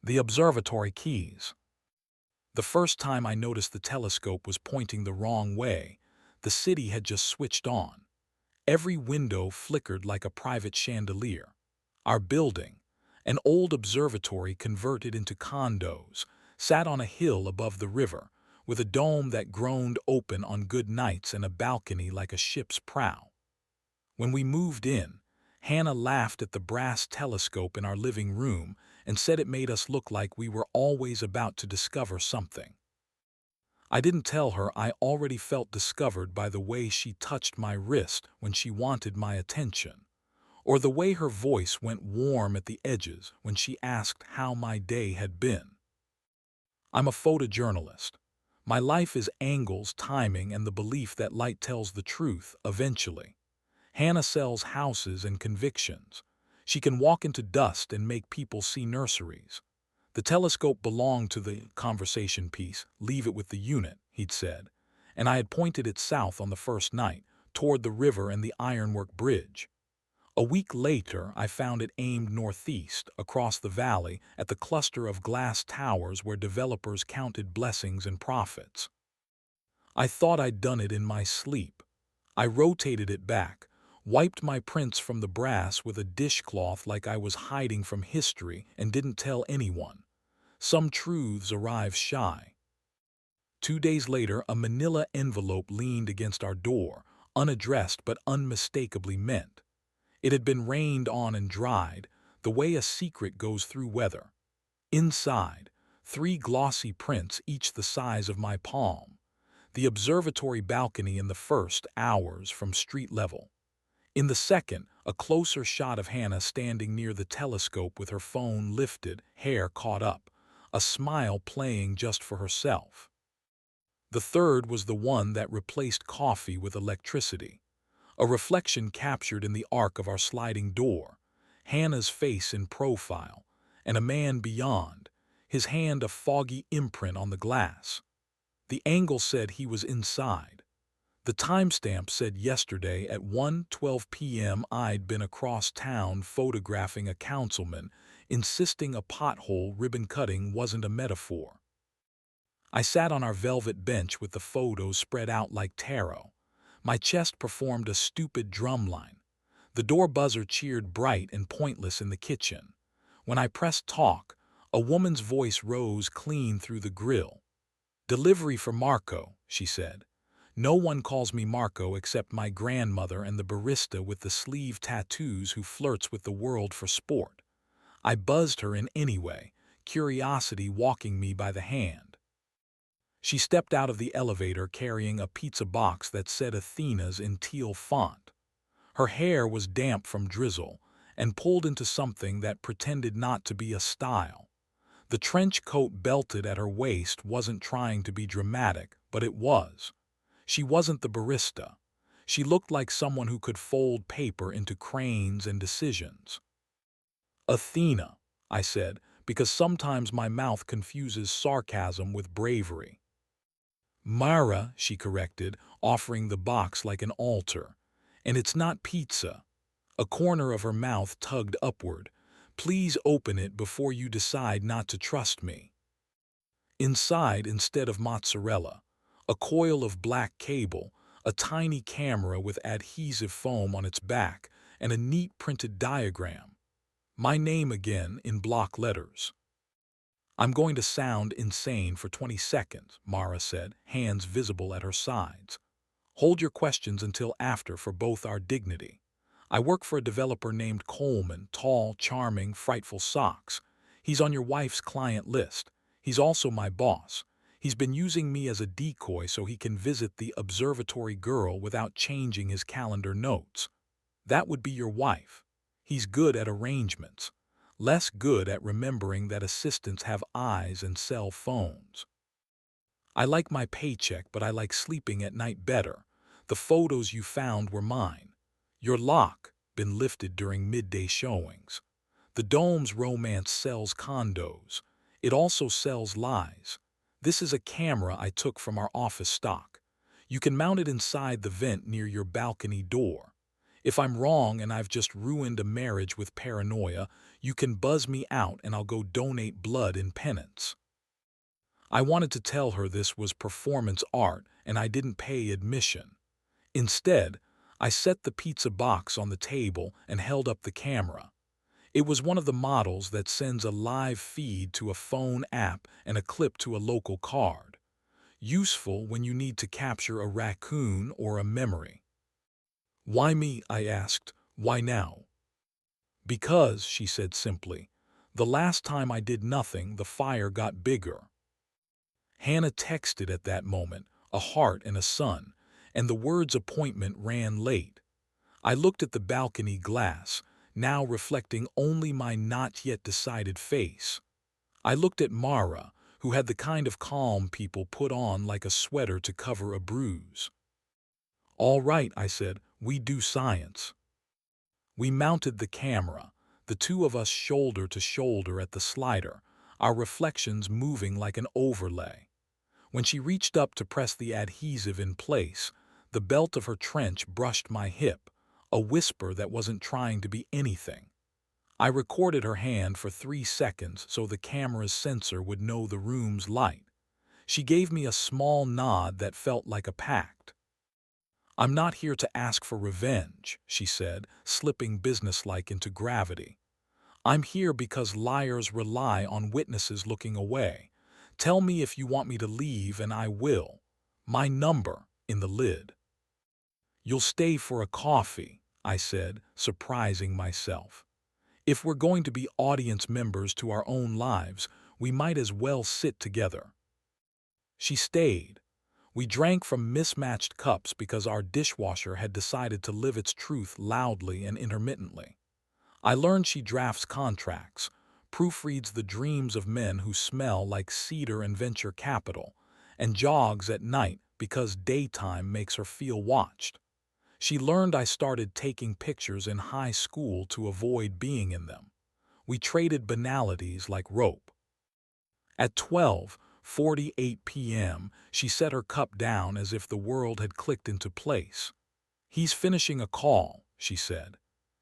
The observatory keys. The first time I noticed the telescope was pointing the wrong way, the city had just switched on. Every window flickered like a private chandelier. Our building, an old observatory converted into condos, sat on a hill above the river, with a dome that groaned open on good nights and a balcony like a ship's prow. When we moved in, Hannah laughed at the brass telescope in our living room and said it made us look like we were always about to discover something. I didn't tell her I already felt discovered by the way she touched my wrist when she wanted my attention, or the way her voice went warm at the edges when she asked how my day had been. I'm a photojournalist. My life is angles, timing, and the belief that light tells the truth eventually. Hannah sells houses and convictions. She can walk into dust and make people see nurseries. The telescope belonged to the conversation piece, leave it with the unit, he'd said, and I had pointed it south on the first night, toward the river and the ironwork bridge. A week later, I found it aimed northeast, across the valley, at the cluster of glass towers where developers counted blessings and profits. I thought I'd done it in my sleep. I rotated it back, wiped my prints from the brass with a dishcloth like I was hiding from history and didn't tell anyone. Some truths arrive shy. 2 days later, a manila envelope leaned against our door, unaddressed but unmistakably meant. It had been rained on and dried, the way a secret goes through weather. Inside, 3 glossy prints, each the size of my palm. The observatory balcony in the first, ours from street level. In the second, a closer shot of Hannah standing near the telescope with her phone lifted, hair caught up, a smile playing just for herself. The third was the one that replaced coffee with electricity. A reflection captured in the arc of our sliding door, Hannah's face in profile, and a man beyond, his hand a foggy imprint on the glass. The angle said he was inside. The timestamp said yesterday at 1:12 p.m. I'd been across town photographing a councilman, insisting a pothole ribbon cutting wasn't a metaphor. I sat on our velvet bench with the photos spread out like tarot. My chest performed a stupid drumline. The door buzzer cheered bright and pointless in the kitchen. When I pressed talk, a woman's voice rose clean through the grill. "Delivery for Marco," she said. "No one calls me Marco except my grandmother and the barista with the sleeve tattoos who flirts with the world for sport." I buzzed her in anyway, curiosity walking me by the hand. She stepped out of the elevator carrying a pizza box that said Athena's in teal font. Her hair was damp from drizzle and pulled into something that pretended not to be a style. The trench coat belted at her waist wasn't trying to be dramatic, but it was. She wasn't the barista. She looked like someone who could fold paper into cranes and decisions. "Athena," I said, because sometimes my mouth confuses sarcasm with bravery. "Mara," she corrected, offering the box like an altar. "And it's not pizza." A corner of her mouth tugged upward. "Please open it before you decide not to trust me." Inside, instead of mozzarella, a coil of black cable, a tiny camera with adhesive foam on its back, and a neat printed diagram. My name again in block letters. "I'm going to sound insane for 20 seconds, Mara said, hands visible at her sides. "Hold your questions until after for both our dignity. I work for a developer named Coleman, tall, charming, frightful socks. He's on your wife's client list. He's also my boss. He's been using me as a decoy so he can visit the observatory girl without changing his calendar notes. That would be your wife. He's good at arrangements. Less good at remembering that assistants have eyes and cell phones. I like my paycheck, but I like sleeping at night better. The photos you found were mine. Your lock, been lifted during midday showings. The dome's romance sells condos. It also sells lies. This is a camera I took from our office stock. You can mount it inside the vent near your balcony door. If I'm wrong and I've just ruined a marriage with paranoia, you can buzz me out and I'll go donate blood in penance. I wanted to tell her this was performance art and I didn't pay admission. Instead, I set the pizza box on the table and held up the camera. It was one of the models that sends a live feed to a phone app and a clip to a local card. Useful when you need to capture a raccoon or a memory. "Why me?" I asked. "Why now?" "Because," she said simply, "the last time I did nothing, the fire got bigger." Hannah texted at that moment, a heart and a sun, and the words appointment ran late. I looked at the balcony glass, now reflecting only my not yet decided face. I looked at Mara, who had the kind of calm people put on like a sweater to cover a bruise. "All right," I said, "we do science." We mounted the camera, the two of us shoulder to shoulder at the slider, our reflections moving like an overlay. When she reached up to press the adhesive in place, the belt of her trench brushed my hip, a whisper that wasn't trying to be anything. I recorded her hand for 3 seconds so the camera's sensor would know the room's light. She gave me a small nod that felt like a pact. "I'm not here to ask for revenge," she said, slipping businesslike into gravity. "I'm here because liars rely on witnesses looking away. Tell me if you want me to leave and I will. My number in the lid." "You'll stay for a coffee," I said, surprising myself. "If we're going to be audience members to our own lives, we might as well sit together." She stayed. We drank from mismatched cups because our dishwasher had decided to live its truth loudly and intermittently. I learned she drafts contracts, proofreads the dreams of men who smell like cedar and venture capital, and jogs at night because daytime makes her feel watched. She learned I started taking pictures in high school to avoid being in them. We traded banalities like rope. At 12:48 p.m., she set her cup down as if the world had clicked into place. "He's finishing a call," she said.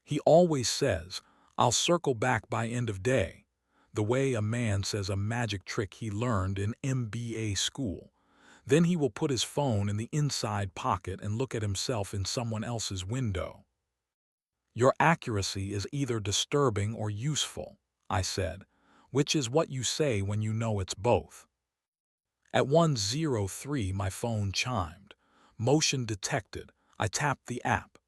"He always says, 'I'll circle back by end of day,' the way a man says a magic trick he learned in MBA school. Then he will put his phone in the inside pocket and look at himself in someone else's window." "Your accuracy is either disturbing or useful," I said, "which is what you say when you know it's both." At 1:03 my phone chimed. Motion detected. I tapped the app.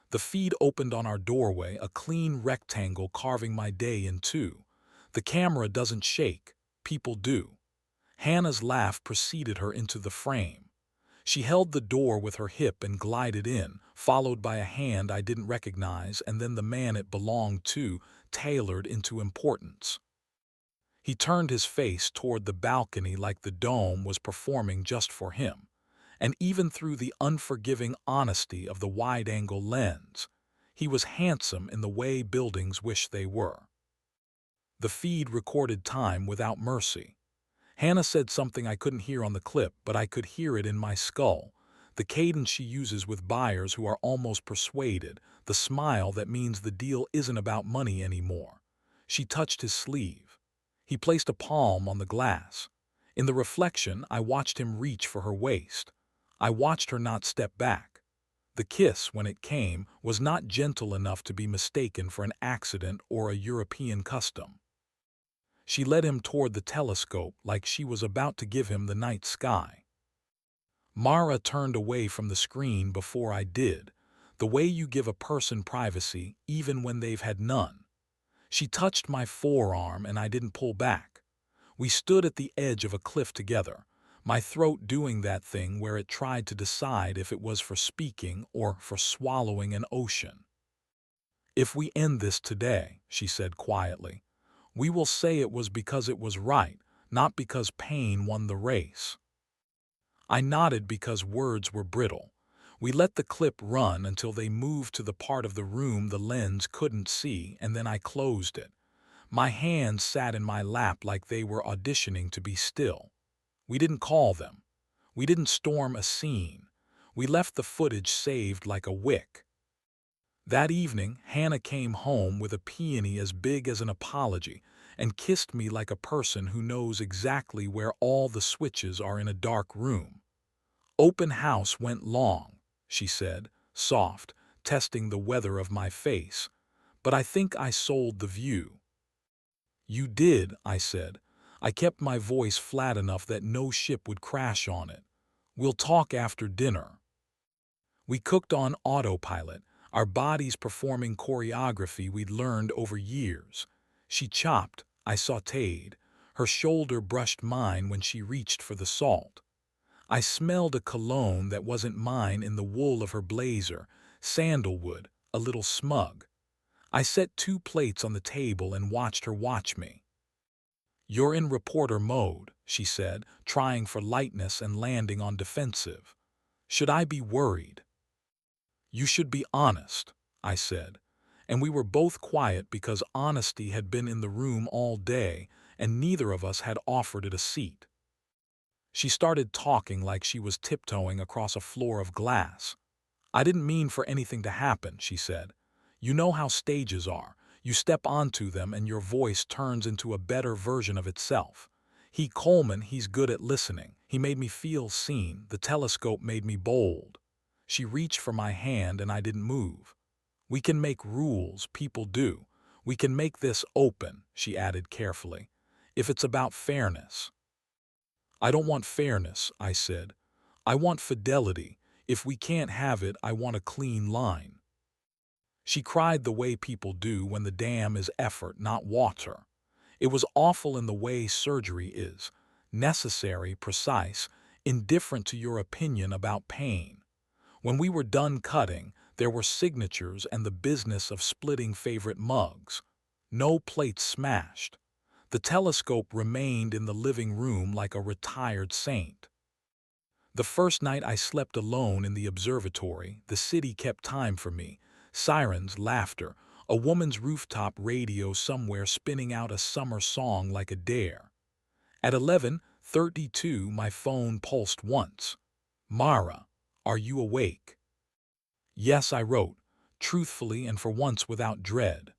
The feed opened on our doorway, a clean rectangle carving my day in two. The camera doesn't shake. People do. Hannah's laugh preceded her into the frame. She held the door with her hip and glided in, followed by a hand I didn't recognize and then the man it belonged to, tailored into importance. He turned his face toward the balcony like the dome was performing just for him. And even through the unforgiving honesty of the wide-angle lens, he was handsome in the way buildings wish they were. The feed recorded time without mercy. Hannah said something I couldn't hear on the clip, but I could hear it in my skull. The cadence she uses with buyers who are almost persuaded, the smile that means the deal isn't about money anymore. She touched his sleeve. He placed a palm on the glass. In the reflection, I watched him reach for her waist. I watched her not step back. The kiss, when it came, was not gentle enough to be mistaken for an accident or a European custom. She led him toward the telescope like she was about to give him the night sky. Mara turned away from the screen before I did, the way you give a person privacy even when they've had none. She touched my forearm and I didn't pull back. We stood at the edge of a cliff together, my throat doing that thing where it tried to decide if it was for speaking or for swallowing an ocean. "If we end this today," she said quietly, "we will say it was because it was right, not because pain won the race." I nodded because words were brittle. We let the clip run until they moved to the part of the room the lens couldn't see, and then I closed it. My hands sat in my lap like they were auditioning to be still. We didn't call them. We didn't storm a scene. We left the footage saved like a wick. That evening, Hannah came home with a peony as big as an apology and kissed me like a person who knows exactly where all the switches are in a dark room. "Open house went long," she said, soft, testing the weather of my face, "but I think I sold the view." "You did," I said. I kept my voice flat enough that no ship would crash on it. "We'll talk after dinner." We cooked on autopilot, our bodies performing choreography we'd learned over years. She chopped, I sautéed. Her shoulder brushed mine when she reached for the salt. I smelled a cologne that wasn't mine in the wool of her blazer, sandalwood, a little smug. I set 2 plates on the table and watched her watch me. "You're in reporter mode," she said, trying for lightness and landing on defensive. "Should I be worried?" "You should be honest," I said, and we were both quiet because honesty had been in the room all day and neither of us had offered it a seat. She started talking like she was tiptoeing across a floor of glass. "I didn't mean for anything to happen," she said. "You know how stages are. You step onto them and your voice turns into a better version of itself. Coleman, he's good at listening. He made me feel seen. The telescope made me bold." She reached for my hand and I didn't move. "We can make rules, people do. We can make this open," she added carefully, "if it's about fairness." "I don't want fairness," I said. "I want fidelity. If we can't have it, I want a clean line." She cried the way people do when the dam is effort, not water. It was awful in the way surgery is, necessary, precise, indifferent to your opinion about pain. When we were done cutting, there were signatures and the business of splitting favorite mugs. No plates smashed. The telescope remained in the living room like a retired saint. The first night I slept alone in the observatory, the city kept time for me. Sirens, laughter, a woman's rooftop radio somewhere spinning out a summer song like a dare. At 11:32 my phone pulsed once. "Mara, are you awake?" "Yes," I wrote, truthfully and for once without dread.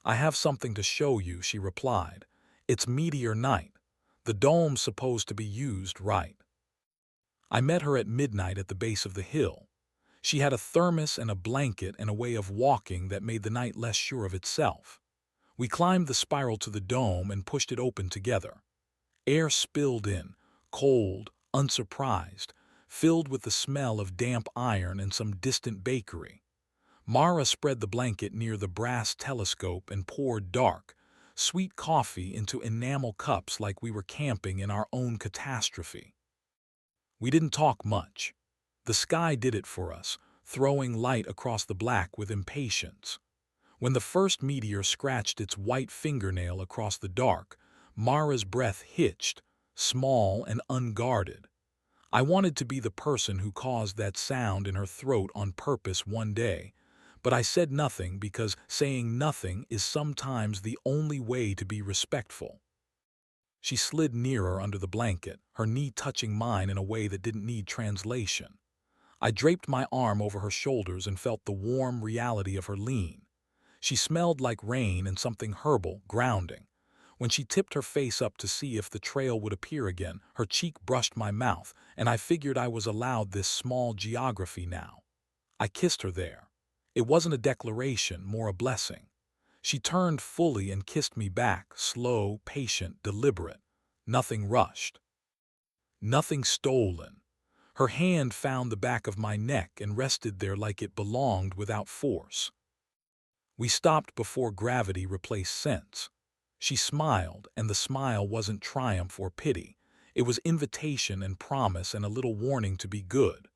"I have something to show you," she replied. "It's meteor night. The dome's supposed to be used right." I met her at midnight at the base of the hill. She had a thermos and a blanket and a way of walking that made the night less sure of itself. We climbed the spiral to the dome and pushed it open together. Air spilled in, cold, unsurprised, filled with the smell of damp iron and some distant bakery. Mara spread the blanket near the brass telescope and poured dark, sweet coffee into enamel cups like we were camping in our own catastrophe. We didn't talk much. The sky did it for us, throwing light across the black with impatience. When the first meteor scratched its white fingernail across the dark, Mara's breath hitched, small and unguarded. I wanted to be the person who caused that sound in her throat on purpose one day, but I said nothing because saying nothing is sometimes the only way to be respectful. She slid nearer under the blanket, her knee touching mine in a way that didn't need translation. I draped my arm over her shoulders and felt the warm reality of her lean. She smelled like rain and something herbal, grounding. When she tipped her face up to see if the trail would appear again, her cheek brushed my mouth, and I figured I was allowed this small geography now. I kissed her there. It wasn't a declaration, more a blessing. She turned fully and kissed me back, slow, patient, deliberate. Nothing rushed. Nothing stolen. Her hand found the back of my neck and rested there like it belonged without force. We stopped before gravity replaced sense. She smiled, and the smile wasn't triumph or pity. It was invitation and promise and a little warning to be good.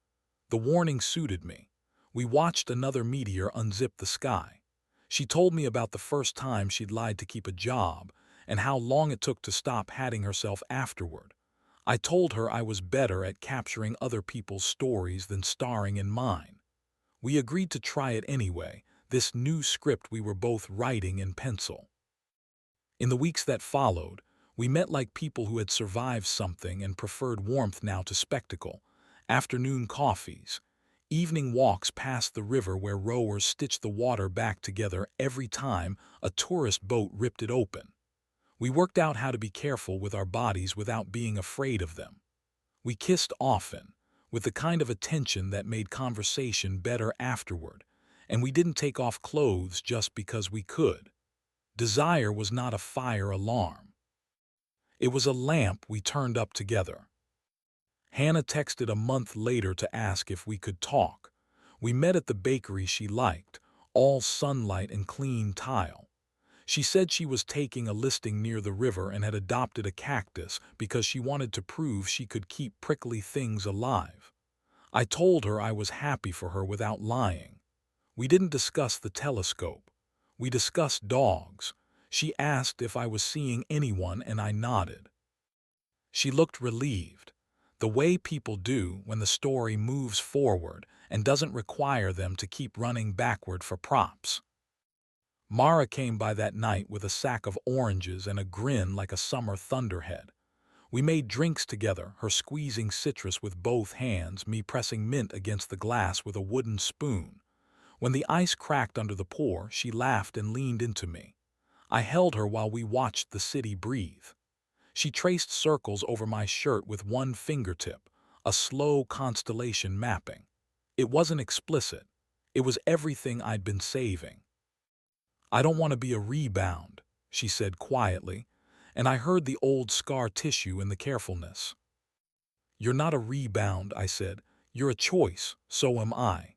The warning suited me. We watched another meteor unzip the sky. She told me about the first time she'd lied to keep a job and how long it took to stop hatting herself afterward. I told her I was better at capturing other people's stories than starring in mine. We agreed to try it anyway, this new script we were both writing in pencil. In the weeks that followed, we met like people who had survived something and preferred warmth now to spectacle. Afternoon coffees, evening walks past the river where rowers stitched the water back together every time a tourist boat ripped it open. We worked out how to be careful with our bodies without being afraid of them. We kissed often, with the kind of attention that made conversation better afterward, and we didn't take off clothes just because we could. Desire was not a fire alarm. It was a lamp we turned up together. Hannah texted a month later to ask if we could talk. We met at the bakery she liked, all sunlight and clean tile. She said she was taking a listing near the river and had adopted a cactus because she wanted to prove she could keep prickly things alive. I told her I was happy for her without lying. We didn't discuss the telescope. We discussed dogs. She asked if I was seeing anyone and I nodded. She looked relieved, the way people do when the story moves forward and doesn't require them to keep running backward for props. Mara came by that night with a sack of oranges and a grin like a summer thunderhead. We made drinks together, her squeezing citrus with both hands, me pressing mint against the glass with a wooden spoon. When the ice cracked under the pour, she laughed and leaned into me. I held her while we watched the city breathe. She traced circles over my shirt with one fingertip, a slow constellation mapping. It wasn't explicit. It was everything I'd been saving. "I don't want to be a rebound," she said quietly, and I heard the old scar tissue in the carefulness. "You're not a rebound," I said. "You're a choice, so am I."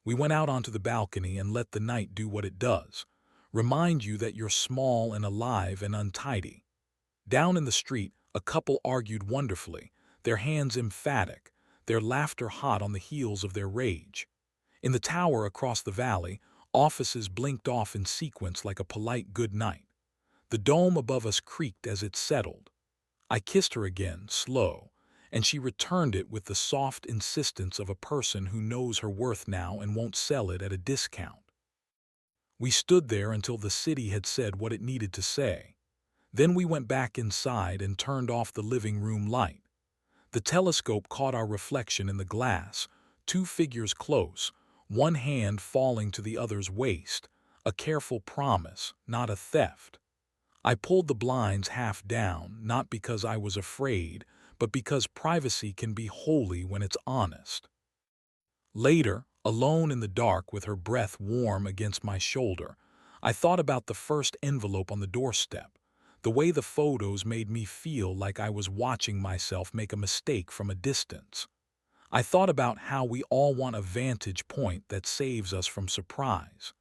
We went out onto the balcony and let the night do what it does. Remind you that you're small and alive and untidy. Down in the street, a couple argued wonderfully, their hands emphatic, their laughter hot on the heels of their rage. In the tower across the valley, offices blinked off in sequence like a polite good night. The dome above us creaked as it settled. I kissed her again, slow, and she returned it with the soft insistence of a person who knows her worth now and won't sell it at a discount. We stood there until the city had said what it needed to say. Then we went back inside and turned off the living room light. The telescope caught our reflection in the glass, two figures close, one hand falling to the other's waist, a careful promise, not a theft. I pulled the blinds half down, not because I was afraid, but because privacy can be holy when it's honest. Later, alone in the dark with her breath warm against my shoulder, I thought about the first envelope on the doorstep, the way the photos made me feel like I was watching myself make a mistake from a distance. I thought about how we all want a vantage point that saves us from surprise.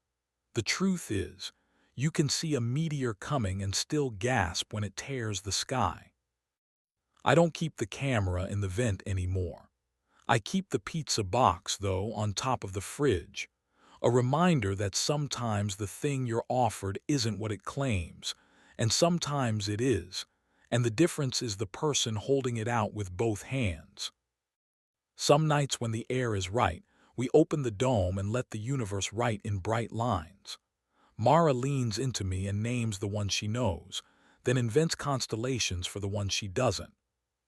The truth is, you can see a meteor coming and still gasp when it tears the sky. I don't keep the camera in the vent anymore. I keep the pizza box, though, on top of the fridge. A reminder that sometimes the thing you're offered isn't what it claims, and sometimes it is, and the difference is the person holding it out with both hands. Some nights when the air is right, we open the dome and let the universe write in bright lines. Mara leans into me and names the one she knows, then invents constellations for the one she doesn't.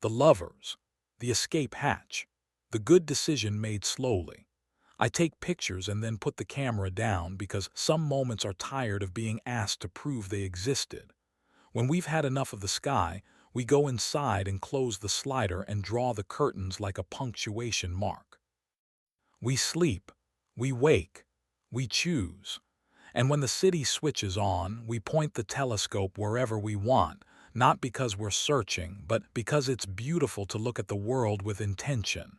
The lovers, the escape hatch, the good decision made slowly. I take pictures and then put the camera down because some moments are tired of being asked to prove they existed. When we've had enough of the sky, we go inside and close the slider and draw the curtains like a punctuation mark. We sleep, we wake, we choose. And when the city switches on, we point the telescope wherever we want, not because we're searching, but because it's beautiful to look at the world with intention.